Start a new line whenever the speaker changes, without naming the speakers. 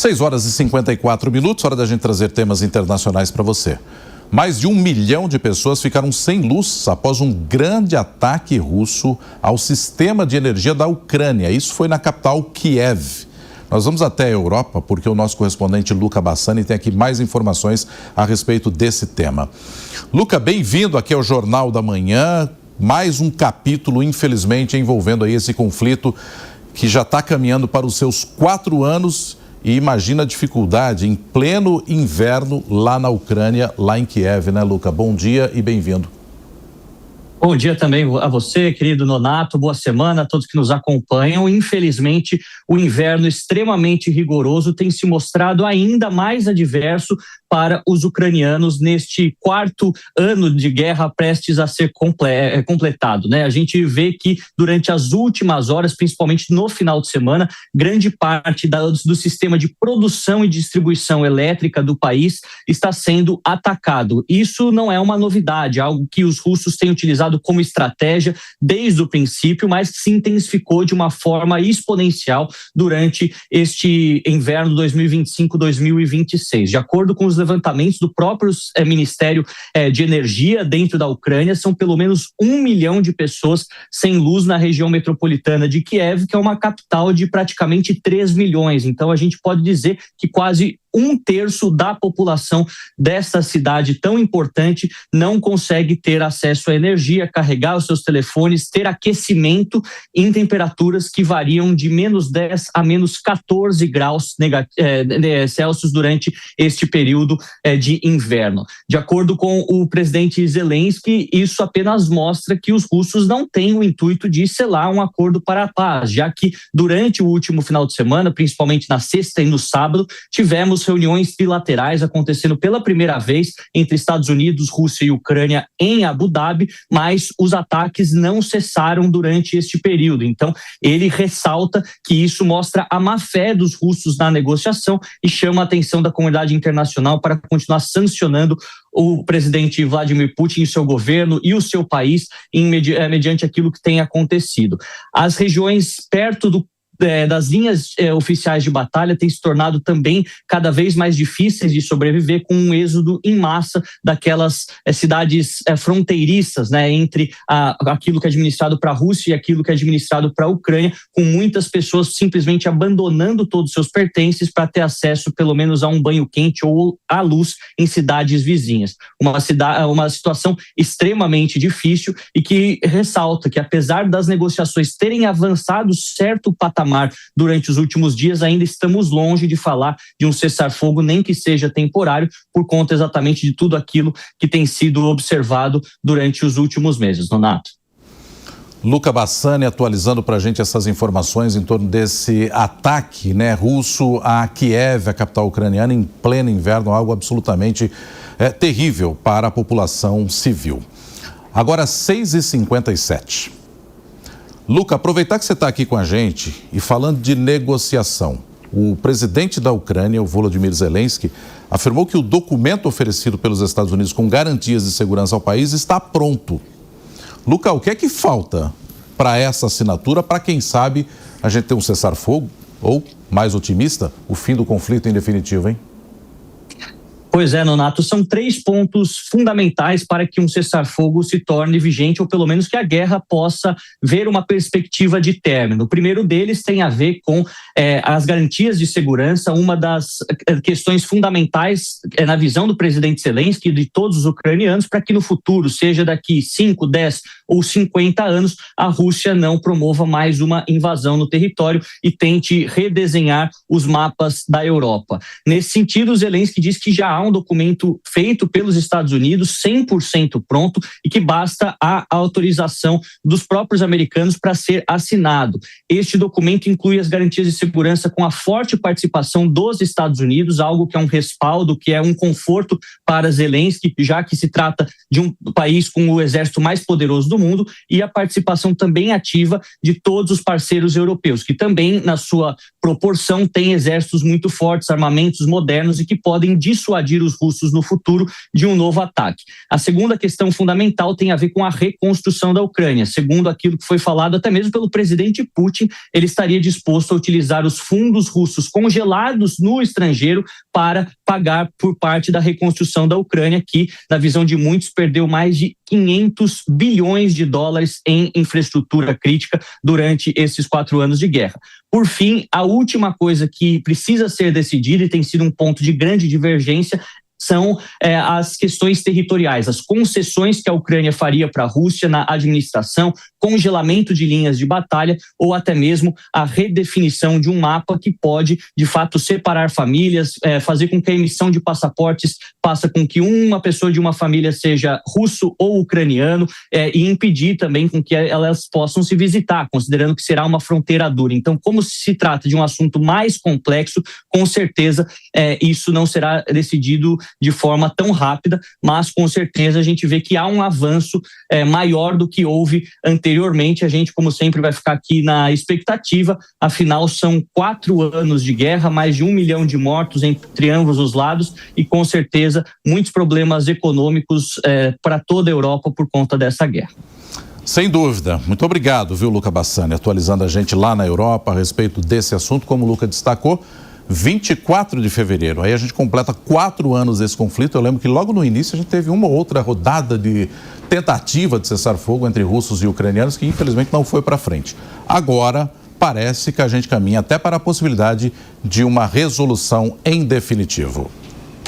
6 horas e 54 minutos, hora da gente trazer temas internacionais para você. Mais de 1 milhão de pessoas ficaram sem luz após um grande ataque russo ao sistema de energia da Ucrânia. Isso foi na capital Kiev. Nós vamos até a Europa porque o nosso correspondente Luca Bassani tem aqui mais informações a respeito desse tema. Luca, bem-vindo aqui ao Jornal da Manhã. Mais um capítulo, infelizmente, envolvendo aí esse conflito que já está caminhando para os seus 4 anos. E imagina a dificuldade em pleno inverno lá na Ucrânia, lá em Kiev, né, Luca? Bom dia e bem-vindo.
Bom dia também a você, querido Nonato, boa semana a todos que nos acompanham. Infelizmente, o inverno extremamente rigoroso tem se mostrado ainda mais adverso para os ucranianos neste 4º ano de guerra prestes a ser completado, né? A gente vê que durante as últimas horas, principalmente no final de semana, grande parte do sistema de produção e distribuição elétrica do país está sendo atacado. Isso não é uma novidade, algo que os russos têm utilizado como estratégia desde o princípio, mas se intensificou de uma forma exponencial durante este inverno 2025-2026. De acordo com os levantamentos do próprio Ministério de Energia dentro da Ucrânia, são pelo menos 1 milhão de pessoas sem luz na região metropolitana de Kiev, que é uma capital de praticamente 3 milhões. Então a gente pode dizer que quase 1/3 da população dessa cidade tão importante não consegue ter acesso à energia, carregar os seus telefones, ter aquecimento em temperaturas que variam de -10 a -14 graus Celsius durante este período de inverno. De acordo com o presidente Zelensky, isso apenas mostra que os russos não têm o intuito de selar um acordo para a paz, já que durante o último final de semana, principalmente na sexta e no sábado, tivemos reuniões bilaterais acontecendo pela primeira vez entre Estados Unidos, Rússia e Ucrânia em Abu Dhabi, mas os ataques não cessaram durante este período. Então, ele ressalta que isso mostra a má-fé dos russos na negociação e chama a atenção da comunidade internacional para continuar sancionando o presidente Vladimir Putin e seu governo e o seu país mediante aquilo que tem acontecido. As regiões perto das linhas oficiais de batalha têm se tornado também cada vez mais difíceis de sobreviver, com um êxodo em massa daquelas cidades fronteiriças, né, entre aquilo que é administrado para a Rússia e aquilo que é administrado para a Ucrânia, com muitas pessoas simplesmente abandonando todos os seus pertences para ter acesso pelo menos a um banho quente ou à luz em cidades vizinhas. Uma situação extremamente difícil e que ressalta que, apesar das negociações terem avançado certo patamar durante os últimos dias, ainda estamos longe de falar de um cessar-fogo, nem que seja temporário, por conta exatamente de tudo aquilo que tem sido observado durante os últimos meses. Nonato.
Luca Bassani atualizando para a gente essas informações em torno desse ataque, né, russo a Kiev, a capital ucraniana, em pleno inverno, algo absolutamente terrível para a população civil. Agora, 6h57. Luca, aproveitar que você está aqui com a gente e falando de negociação. O presidente da Ucrânia, o Volodymyr Zelensky, afirmou que o documento oferecido pelos Estados Unidos com garantias de segurança ao país está pronto. Luca, o que é que falta para essa assinatura, para quem sabe a gente ter um cessar-fogo ou, mais otimista, o fim do conflito em definitivo, hein?
Pois é, Nonato, são 3 pontos fundamentais para que um cessar-fogo se torne vigente, ou pelo menos que a guerra possa ver uma perspectiva de término. O primeiro deles tem a ver com as garantias de segurança, uma das questões fundamentais na visão do presidente Zelensky e de todos os ucranianos, para que no futuro, seja daqui 5, 10 ou 50 anos, a Rússia não promova mais uma invasão no território e tente redesenhar os mapas da Europa. Nesse sentido, Zelensky diz que já há um documento feito pelos Estados Unidos, 100% pronto, e que basta a autorização dos próprios americanos para ser assinado. Este documento inclui as garantias de segurança com a forte participação dos Estados Unidos, algo que é um respaldo, que é um conforto para Zelensky, já que se trata de um país com o exército mais poderoso do mundo, e a participação também ativa de todos os parceiros europeus, que também, na sua proporção, têm exércitos muito fortes, armamentos modernos e que podem dissuadir proteger os russos no futuro de um novo ataque. A segunda questão fundamental tem a ver com a reconstrução da Ucrânia. Segundo aquilo que foi falado até mesmo pelo presidente Putin, ele estaria disposto a utilizar os fundos russos congelados no estrangeiro para pagar por parte da reconstrução da Ucrânia, que, na visão de muitos, perdeu mais de 500 bilhões de dólares em infraestrutura crítica durante esses 4 anos de guerra. Por fim, a última coisa que precisa ser decidida e tem sido um ponto de grande divergência são as questões territoriais, as concessões que a Ucrânia faria para a Rússia na administração, congelamento de linhas de batalha ou até mesmo a redefinição de um mapa que pode, de fato, separar famílias, fazer com que a emissão de passaportes faça com que uma pessoa de uma família seja russo ou ucraniano e impedir também com que elas possam se visitar, considerando que será uma fronteira dura. Então, como se trata de um assunto mais complexo, com certeza isso não será decidido de forma tão rápida, mas com certeza a gente vê que há um avanço maior do que houve anteriormente. A gente, como sempre, vai ficar aqui na expectativa, afinal são 4 anos de guerra, mais de 1 milhão de mortos entre ambos os lados e com certeza muitos problemas econômicos para toda a Europa por conta dessa guerra.
Sem dúvida. Muito obrigado, viu, Luca Bassani, atualizando a gente lá na Europa a respeito desse assunto, como o Luca destacou. 24 de fevereiro, aí a gente completa 4 anos desse conflito. Eu lembro que logo no início a gente teve uma outra rodada de tentativa de cessar fogo entre russos e ucranianos que infelizmente não foi para frente. Agora parece que a gente caminha até para a possibilidade de uma resolução em definitivo.